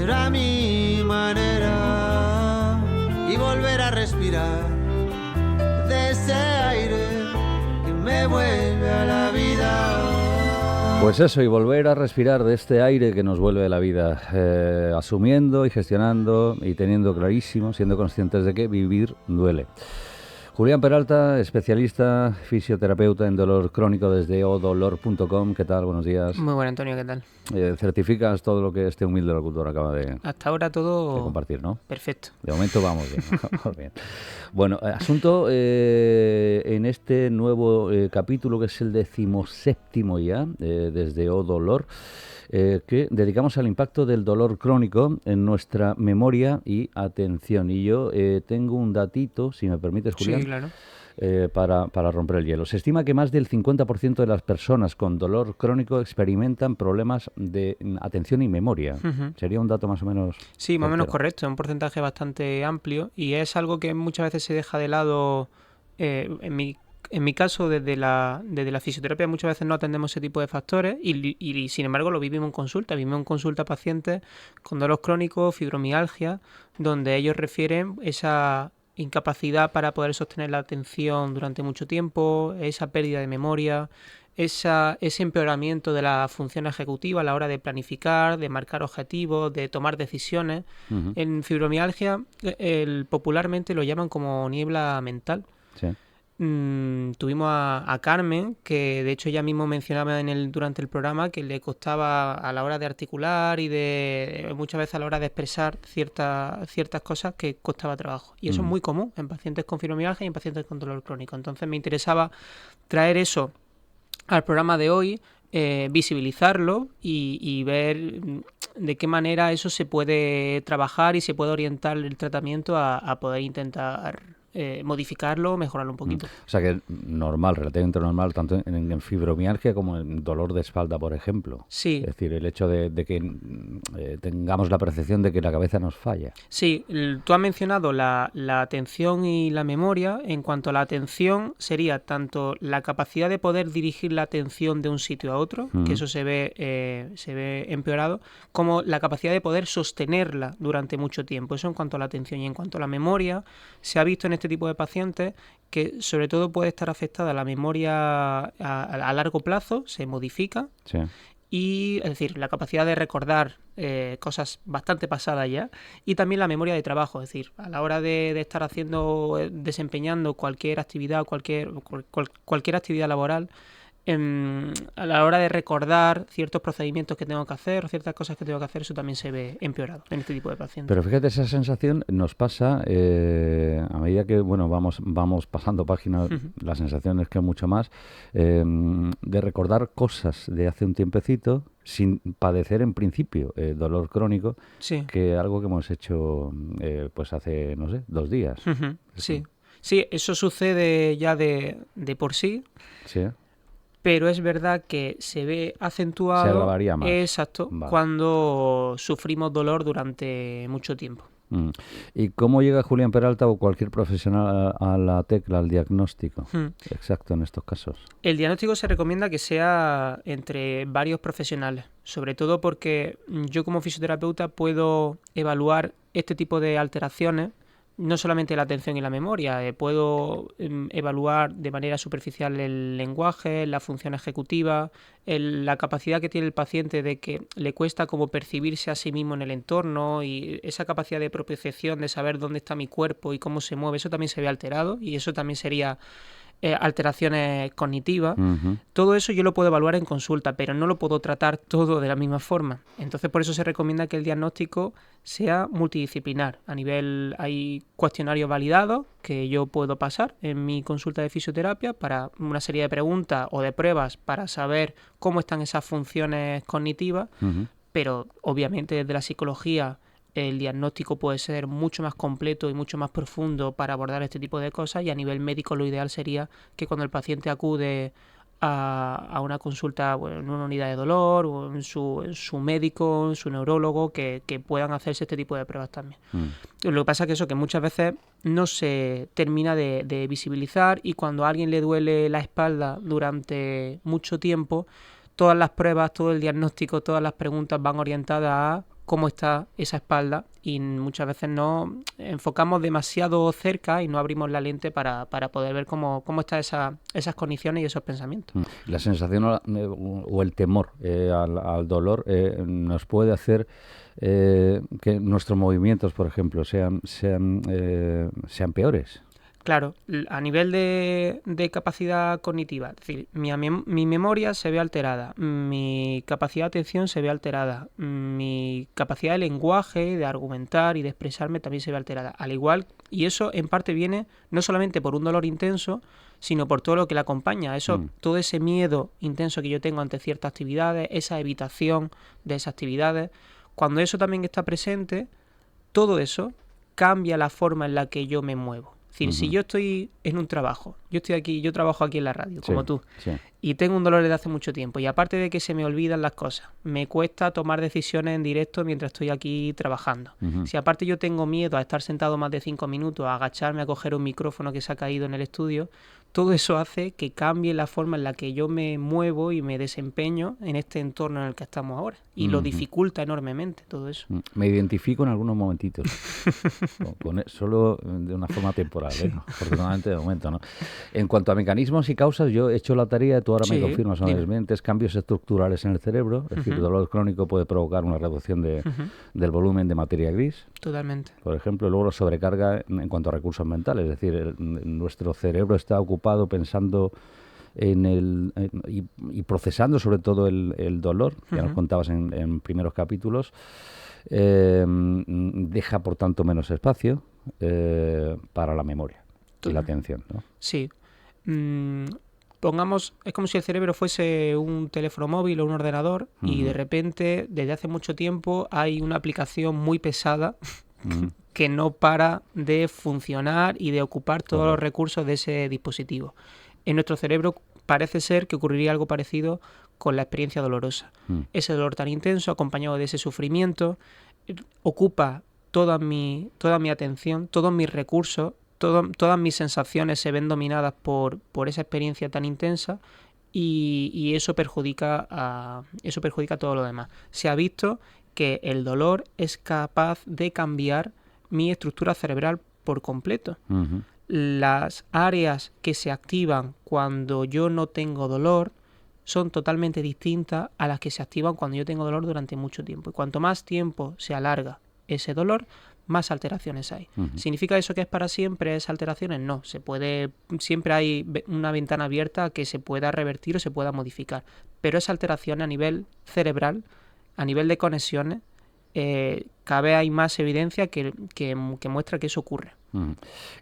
hacer a mi manera y volver a respirar de ese aire que me vuelve a la vida. Pues eso, y volver a respirar de este aire que nos vuelve a la vida, asumiendo y gestionando y teniendo clarísimo, siendo conscientes de que vivir duele. Julián Peralta, especialista, fisioterapeuta en dolor crónico desde odolor.com. ¿Qué tal? Buenos días. Muy bueno, Antonio, ¿qué tal? Certificas todo lo que este humilde locutor acaba de... Hasta ahora todo... de compartir, ¿no? Perfecto. De momento vamos bien. Vamos bien. Bueno, asunto en este nuevo capítulo, que es el 17º ya, desde Odolor, que dedicamos al impacto del dolor crónico en nuestra memoria y atención. Y yo tengo un datito, si me permites, Julián. Sí, claro. Para romper el hielo. Se estima que más del 50% de las personas con dolor crónico experimentan problemas de atención y memoria. Uh-huh. ¿Sería un dato más o menos? Sí, más o menos correcto. Es un porcentaje bastante amplio y es algo que muchas veces se deja de lado. En mi caso, desde la fisioterapia, muchas veces no atendemos ese tipo de factores y sin embargo lo vivimos en consulta. Vivimos en consulta pacientes con dolor crónico, fibromialgia, donde ellos refieren esa incapacidad para poder sostener la atención durante mucho tiempo, esa pérdida de memoria, ese empeoramiento de la función ejecutiva a la hora de planificar, de marcar objetivos, de tomar decisiones. Uh-huh. En fibromialgia popularmente lo llaman como niebla mental. Sí. Tuvimos a Carmen, que de hecho ella mismo mencionaba durante el programa que le costaba a la hora de articular y de muchas veces a la hora de expresar ciertas cosas que costaba trabajo. Y eso es muy común en pacientes con fibromialgia y en pacientes con dolor crónico. Entonces me interesaba traer eso al programa de hoy, visibilizarlo y ver de qué manera eso se puede trabajar y se puede orientar el tratamiento a poder intentar modificarlo, mejorarlo un poquito. O sea que normal, relativamente normal, tanto en fibromialgia como en dolor de espalda, por ejemplo. Sí. Es decir, el hecho de que tengamos la percepción de que la cabeza nos falla. Sí, tú has mencionado la atención y la memoria. En cuanto a la atención, sería tanto la capacidad de poder dirigir la atención de un sitio a otro, que eso se ve empeorado, como la capacidad de poder sostenerla durante mucho tiempo. Eso en cuanto a la atención. Y en cuanto a la memoria, se ha visto en este tipo de pacientes que sobre todo puede estar afectada la memoria a largo plazo, se modifica. Sí. Y, es decir, la capacidad de recordar cosas bastante pasadas ya, y también la memoria de trabajo, es decir, a la hora de estar desempeñando cualquier actividad, cualquier actividad laboral, a la hora de recordar ciertos procedimientos que tengo que hacer o ciertas cosas que tengo que hacer, eso también se ve empeorado en este tipo de pacientes. Pero fíjate, esa sensación nos pasa a medida que vamos pasando páginas, la sensación es que mucho más de recordar cosas de hace un tiempecito sin padecer en principio dolor crónico, sí, que algo que hemos hecho pues hace, no sé, 2 días. Uh-huh. Sí, eso sucede ya de por sí. Sí. Pero es verdad que se ve acentuado, se agravaría más. Exacto, vale, cuando sufrimos dolor durante mucho tiempo. ¿Y cómo llega Julián Peralta o cualquier profesional a la tecla, al diagnóstico exacto en estos casos? El diagnóstico se recomienda que sea entre varios profesionales, sobre todo porque yo como fisioterapeuta puedo evaluar este tipo de alteraciones, no solamente la atención y la memoria, puedo evaluar de manera superficial el lenguaje, la función ejecutiva, la capacidad que tiene el paciente de que le cuesta como percibirse a sí mismo en el entorno y esa capacidad de propiocepción, de saber dónde está mi cuerpo y cómo se mueve, eso también se ve alterado y eso también sería alteraciones cognitivas. Uh-huh. Todo eso yo lo puedo evaluar en consulta, pero no lo puedo tratar todo de la misma forma. Entonces, por eso se recomienda que el diagnóstico sea multidisciplinar. Hay cuestionarios validados que yo puedo pasar en mi consulta de fisioterapia para una serie de preguntas o de pruebas para saber cómo están esas funciones cognitivas, uh-huh, pero obviamente desde la psicología el diagnóstico puede ser mucho más completo y mucho más profundo para abordar este tipo de cosas y a nivel médico lo ideal sería que cuando el paciente acude a una consulta, bueno, en una unidad de dolor o en su médico, en su neurólogo, que puedan hacerse este tipo de pruebas también. Lo que pasa es que muchas veces no se termina de visibilizar y cuando a alguien le duele la espalda durante mucho tiempo, todas las pruebas, todo el diagnóstico, todas las preguntas van orientadas a cómo está esa espalda y muchas veces no enfocamos demasiado cerca y no abrimos la lente para poder ver cómo están esas condiciones y esos pensamientos. La sensación o el temor al dolor nos puede hacer que nuestros movimientos, por ejemplo, sean peores. Claro, a nivel de capacidad cognitiva, es decir, mi memoria se ve alterada, mi capacidad de atención se ve alterada, mi capacidad de lenguaje, de argumentar y de expresarme también se ve alterada. Al igual, y eso en parte viene no solamente por un dolor intenso, sino por todo lo que le acompaña. Todo ese miedo intenso que yo tengo ante ciertas actividades, esa evitación de esas actividades, cuando eso también está presente, todo eso cambia la forma en la que yo me muevo. Es decir, si yo estoy en un trabajo, yo trabajo aquí en la radio, como tú, y tengo un dolor desde hace mucho tiempo, y aparte de que se me olvidan las cosas, me cuesta tomar decisiones en directo mientras estoy aquí trabajando. Si aparte yo tengo miedo a estar sentado más de 5 minutos, a agacharme a coger un micrófono que se ha caído en el estudio, todo eso hace que cambie la forma en la que yo me muevo y me desempeño en este entorno en el que estamos ahora. Y lo dificulta enormemente todo eso. Me identifico en algunos momentitos, solo de una forma temporal, afortunadamente de momento, ¿no? En cuanto a mecanismos y causas, yo he hecho la tarea, tú ahora me confirmas, es cambios estructurales en el cerebro, es decir, el dolor crónico puede provocar una reducción del volumen de materia gris. Totalmente. Por ejemplo, luego la sobrecarga en cuanto a recursos mentales, es decir, nuestro cerebro está ocupado pensando y procesando sobre todo el dolor, ya nos contabas en primeros capítulos, deja por tanto menos espacio para la memoria y la atención, ¿no? Sí. Pongamos, es como si el cerebro fuese un teléfono móvil o un ordenador y de repente, desde hace mucho tiempo, hay una aplicación muy pesada que no para de funcionar y de ocupar todos los recursos de ese dispositivo. En nuestro cerebro parece ser que ocurriría algo parecido con la experiencia dolorosa. Ese dolor tan intenso, acompañado de ese sufrimiento, ocupa toda mi atención, todos mis recursos, todas mis sensaciones se ven dominadas por esa experiencia tan intensa y eso perjudica todo lo demás. Se ha visto que el dolor es capaz de cambiar mi estructura cerebral por completo. Las áreas que se activan cuando yo no tengo dolor son totalmente distintas a las que se activan cuando yo tengo dolor durante mucho tiempo. Y cuanto más tiempo se alarga ese dolor, más alteraciones hay. ¿Significa eso que es para siempre esas alteraciones? No, siempre hay una ventana abierta que se pueda revertir o se pueda modificar. Pero esa alteración a nivel cerebral, a nivel de conexiones, cada vez hay más evidencia que muestra que eso ocurre.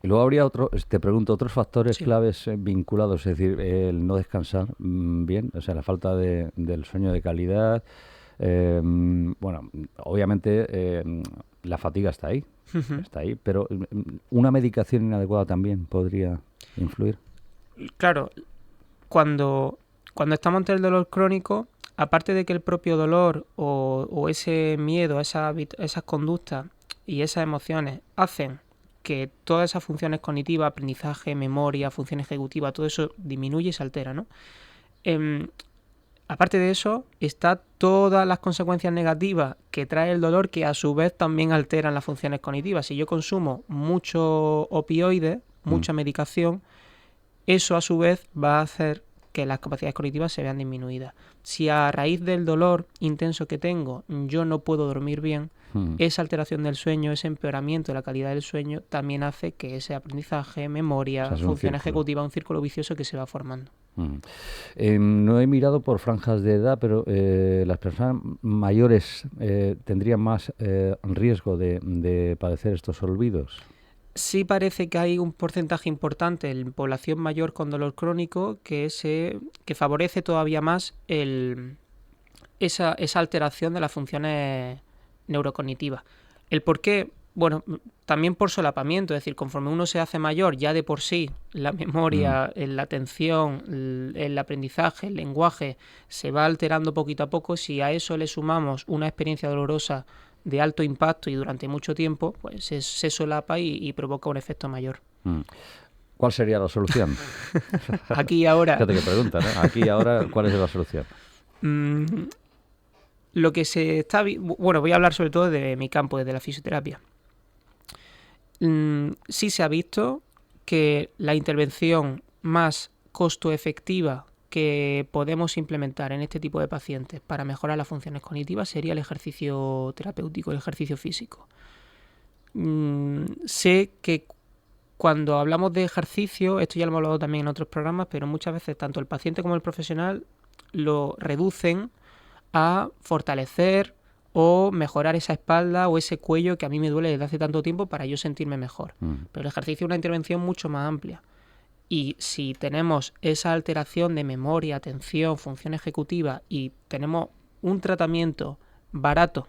Y luego habría te pregunto, otros factores claves vinculados, es decir, el no descansar bien, o sea, la falta del sueño de calidad. Bueno, obviamente la fatiga está ahí, pero una medicación inadecuada también podría influir. Claro, cuando estamos ante el dolor crónico, aparte de que el propio dolor o ese miedo, esas conductas y esas emociones hacen que todas esas funciones cognitivas, aprendizaje, memoria, función ejecutiva, todo eso disminuye y se altera, ¿no? Aparte de eso, está todas las consecuencias negativas que trae el dolor que a su vez también alteran las funciones cognitivas. Si yo consumo mucho opioides, mucha medicación, eso a su vez va a hacer que las capacidades cognitivas se vean disminuidas. Si a raíz del dolor intenso que tengo yo no puedo dormir bien, esa alteración del sueño, ese empeoramiento de la calidad del sueño también hace que ese aprendizaje, memoria, función ejecutiva, un círculo vicioso que se va formando. No he mirado por franjas de edad, pero las personas mayores tendrían más riesgo de padecer estos olvidos. Sí parece que hay un porcentaje importante en población mayor con dolor crónico que favorece todavía más esa alteración de las funciones neurocognitivas. ¿El por qué? Bueno, también por solapamiento, es decir, conforme uno se hace mayor, ya de por sí la memoria, la atención, el aprendizaje, el lenguaje se va alterando poquito a poco. Si a eso le sumamos una experiencia dolorosa de alto impacto y durante mucho tiempo, pues se solapa y provoca un efecto mayor. ¿Cuál sería la solución? Aquí y ahora. Fíjate que pregunta, ¿no? Aquí y ahora, ¿cuál es la solución? lo que se está... Bueno, voy a hablar sobre todo de mi campo, de la fisioterapia. Sí se ha visto que la intervención más costo efectiva que podemos implementar en este tipo de pacientes para mejorar las funciones cognitivas sería el ejercicio terapéutico, el ejercicio físico. Sé que cuando hablamos de ejercicio, esto ya lo hemos hablado también en otros programas, pero muchas veces tanto el paciente como el profesional lo reducen a fortalecer o mejorar esa espalda o ese cuello que a mí me duele desde hace tanto tiempo para yo sentirme mejor. Pero el ejercicio es una intervención mucho más amplia. Y si tenemos esa alteración de memoria, atención, función ejecutiva y tenemos un tratamiento barato,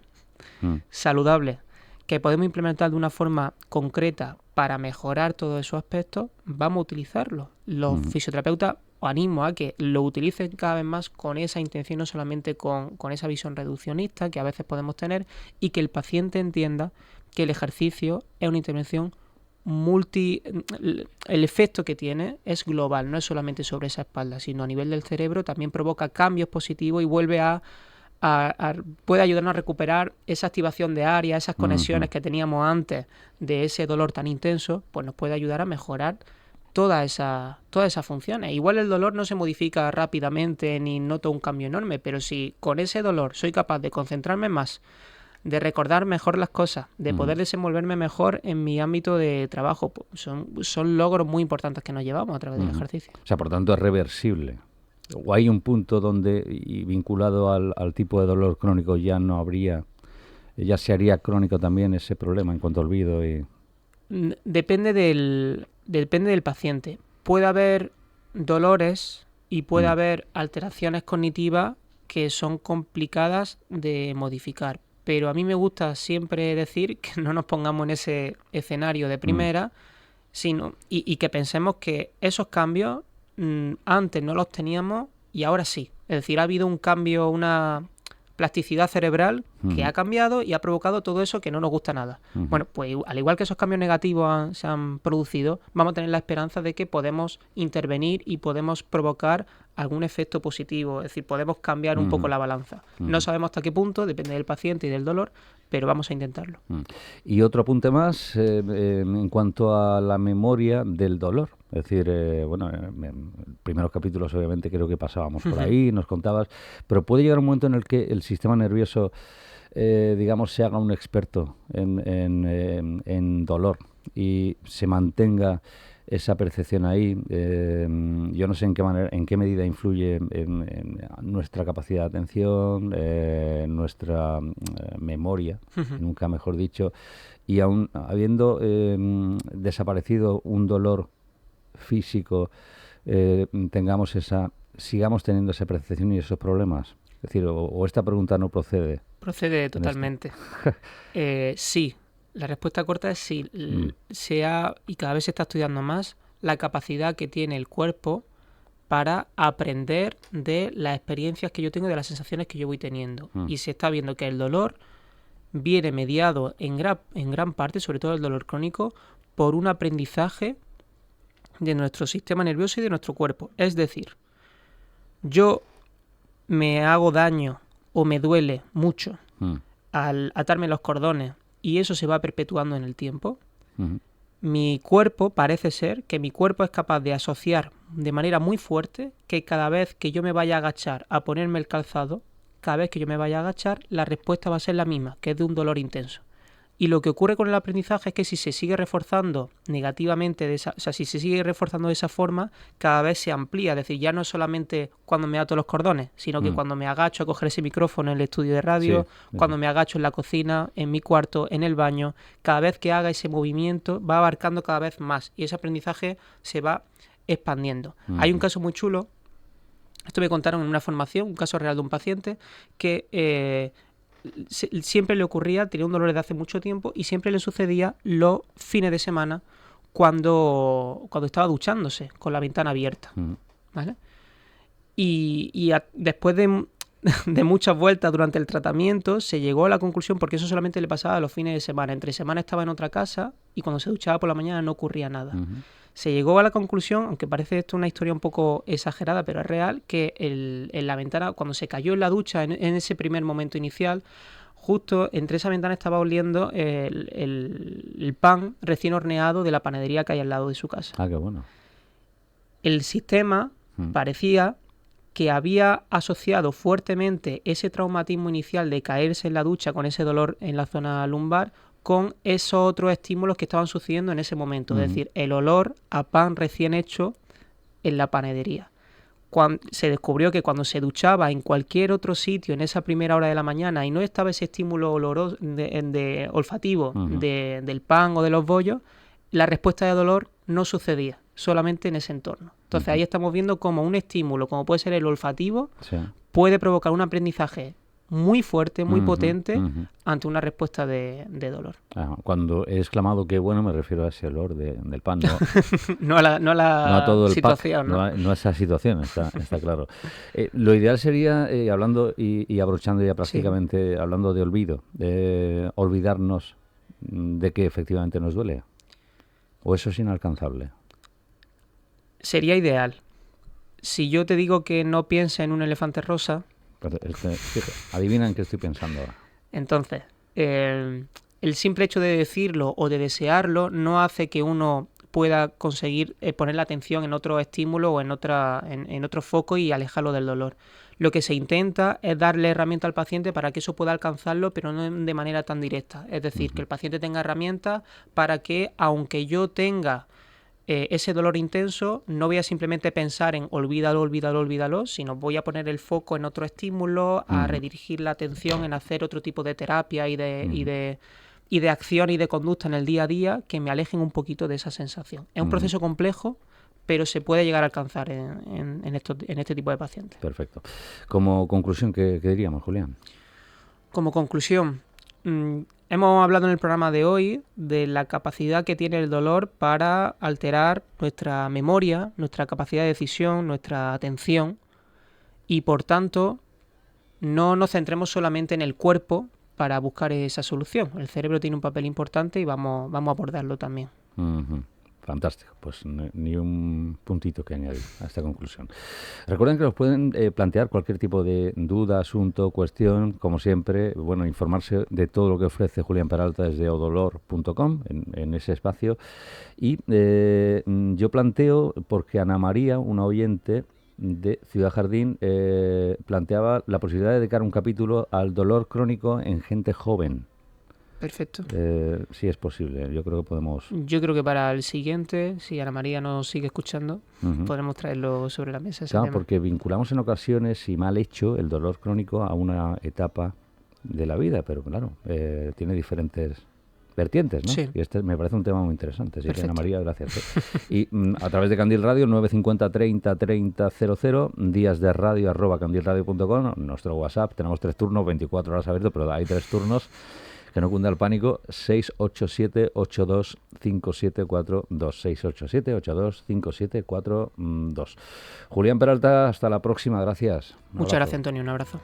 saludable, que podemos implementar de una forma concreta para mejorar todos esos aspectos, vamos a utilizarlo. Los fisioterapeutas os animo a que lo utilicen cada vez más con esa intención, no solamente con esa visión reduccionista que a veces podemos tener, y que el paciente entienda que el ejercicio es una intervención el efecto que tiene es global, no es solamente sobre esa espalda, sino a nivel del cerebro también provoca cambios positivos y vuelve puede ayudarnos a recuperar esa activación de área, esas conexiones que teníamos antes de ese dolor tan intenso, pues nos puede ayudar a mejorar todas esas funciones. Igual el dolor no se modifica rápidamente ni noto un cambio enorme, pero si con ese dolor soy capaz de concentrarme más, de recordar mejor las cosas, de poder desenvolverme mejor en mi ámbito de trabajo, pues son logros muy importantes que nos llevamos a través del ejercicio. O sea, por tanto es reversible. ¿O hay un punto donde, y vinculado al tipo de dolor crónico, ya se haría crónico también ese problema en cuanto a olvido? Depende del paciente. Puede haber dolores y puede haber alteraciones cognitivas que son complicadas de modificar. Pero a mí me gusta siempre decir que no nos pongamos en ese escenario de primera, sino y que pensemos que esos cambios antes no los teníamos y ahora sí. Es decir, ha habido un cambio, una plasticidad cerebral que ha cambiado y ha provocado todo eso que no nos gusta nada. Bueno, pues al igual que esos cambios negativos se han producido, vamos a tener la esperanza de que podemos intervenir y podemos provocar algún efecto positivo, es decir, podemos cambiar un poco la balanza. No sabemos hasta qué punto, depende del paciente y del dolor, pero vamos a intentarlo. Y otro apunte más en cuanto a la memoria del dolor. Es decir, en primeros capítulos obviamente creo que pasábamos por ahí, nos contabas, pero puede llegar un momento en el que el sistema nervioso, se haga un experto en dolor y se mantenga esa percepción ahí. Yo no sé en qué medida influye en nuestra capacidad de atención, nuestra memoria, nunca mejor dicho, y aún habiendo desaparecido un dolor físico, sigamos teniendo esa percepción y esos problemas. Es decir, o esta pregunta no procede. Procede totalmente. Sí. La respuesta corta es sí. Y cada vez se está estudiando más la capacidad que tiene el cuerpo para aprender de las experiencias que yo tengo, de las sensaciones que yo voy teniendo. Y se está viendo que el dolor viene mediado en gran parte, sobre todo el dolor crónico, por un aprendizaje de nuestro sistema nervioso y de nuestro cuerpo. Es decir, yo me hago daño o me duele mucho al atarme los cordones y eso se va perpetuando en el tiempo. Mi cuerpo, parece ser que mi cuerpo es capaz de asociar de manera muy fuerte que cada vez que yo me vaya a agachar a ponerme el calzado, cada vez que yo me vaya a agachar, la respuesta va a ser la misma, que es de un dolor intenso. Y lo que ocurre con el aprendizaje es que si se sigue reforzando negativamente, si se sigue reforzando de esa forma, cada vez se amplía. Es decir, ya no es solamente cuando me ato los cordones, sino que cuando me agacho a coger ese micrófono en el estudio de radio, cuando me agacho en la cocina, en mi cuarto, en el baño, cada vez que haga ese movimiento va abarcando cada vez más y ese aprendizaje se va expandiendo. Hay un caso muy chulo, esto me contaron en una formación, un caso real de un paciente que siempre le ocurría, tenía un dolor desde hace mucho tiempo y siempre le sucedía los fines de semana cuando estaba duchándose con la ventana abierta, ¿vale? Después de muchas vueltas durante el tratamiento se llegó a la conclusión, porque eso solamente le pasaba los fines de semana. Entre semana estaba en otra casa y cuando se duchaba por la mañana no ocurría nada. Se llegó a la conclusión, aunque parece esto una historia un poco exagerada, pero es real, que en la ventana, cuando se cayó en la ducha, en ese primer momento inicial, justo entre esa ventana estaba oliendo el pan recién horneado de la panadería que hay al lado de su casa. Ah, qué bueno. El sistema parecía que había asociado fuertemente ese traumatismo inicial de caerse en la ducha con ese dolor en la zona lumbar con esos otros estímulos que estaban sucediendo en ese momento. Es decir, el olor a pan recién hecho en la panadería. Se descubrió que cuando se duchaba en cualquier otro sitio en esa primera hora de la mañana y no estaba ese estímulo oloroso olfativo del pan o de los bollos, la respuesta de dolor no sucedía, solamente en ese entorno. Entonces ahí estamos viendo cómo un estímulo, como puede ser el olfativo, puede provocar un aprendizaje muy fuerte, muy potente ante una respuesta de dolor. Cuando he exclamado que bueno, me refiero a ese olor del pan, ¿no? no a todo el situación, pack, no a esa situación, está claro. Lo ideal sería, hablando y abrochando ya prácticamente, hablando de olvido, olvidarnos de que efectivamente nos duele. ¿O eso es inalcanzable? Sería ideal. Si yo te digo que no pienses en un elefante rosa... Adivina en qué estoy pensando ahora. Entonces, el simple hecho de decirlo o de desearlo no hace que uno pueda conseguir poner la atención en otro estímulo o en otro foco y alejarlo del dolor. Lo que se intenta es darle herramienta al paciente para que eso pueda alcanzarlo, pero no de manera tan directa. Es decir, que el paciente tenga herramientas para que, aunque yo tenga ese dolor intenso, no voy a simplemente pensar en olvídalo, sino voy a poner el foco en otro estímulo, a redirigir la atención en hacer otro tipo de terapia y de acción y de conducta en el día a día que me alejen un poquito de esa sensación. Es un proceso complejo, pero se puede llegar a alcanzar en este tipo de pacientes. Perfecto. Como conclusión, ¿qué diríamos, Julián? Como conclusión, hemos hablado en el programa de hoy de la capacidad que tiene el dolor para alterar nuestra memoria, nuestra capacidad de decisión, nuestra atención y, por tanto, no nos centremos solamente en el cuerpo para buscar esa solución. El cerebro tiene un papel importante y vamos a abordarlo también. Fantástico, pues ni un puntito que añadir a esta conclusión. Recuerden que nos pueden plantear cualquier tipo de duda, asunto, cuestión, como siempre, bueno, informarse de todo lo que ofrece Julián Peralta desde odolor.com, en ese espacio. Y yo planteo, porque Ana María, una oyente de Ciudad Jardín, planteaba la posibilidad de dedicar un capítulo al dolor crónico en gente joven. Perfecto. Sí es posible, yo creo que podemos... Yo creo que para el siguiente, si Ana María nos sigue escuchando, podremos traerlo sobre la mesa. Claro, porque vinculamos en ocasiones, y mal hecho, el dolor crónico a una etapa de la vida, pero claro, tiene diferentes vertientes, ¿no? Sí. Y este me parece un tema muy interesante. Así que, Ana María, gracias. Y a través de Candil Radio, 950 30 30 00, días de radio @candilradio.com, nuestro WhatsApp, tenemos 3 turnos, 24 horas abiertos, pero hay 3 turnos. Que no cunda el pánico, 687-825742, 687-825742. Julián Peralta, hasta la próxima, gracias. Muchas gracias, Antonio, un abrazo.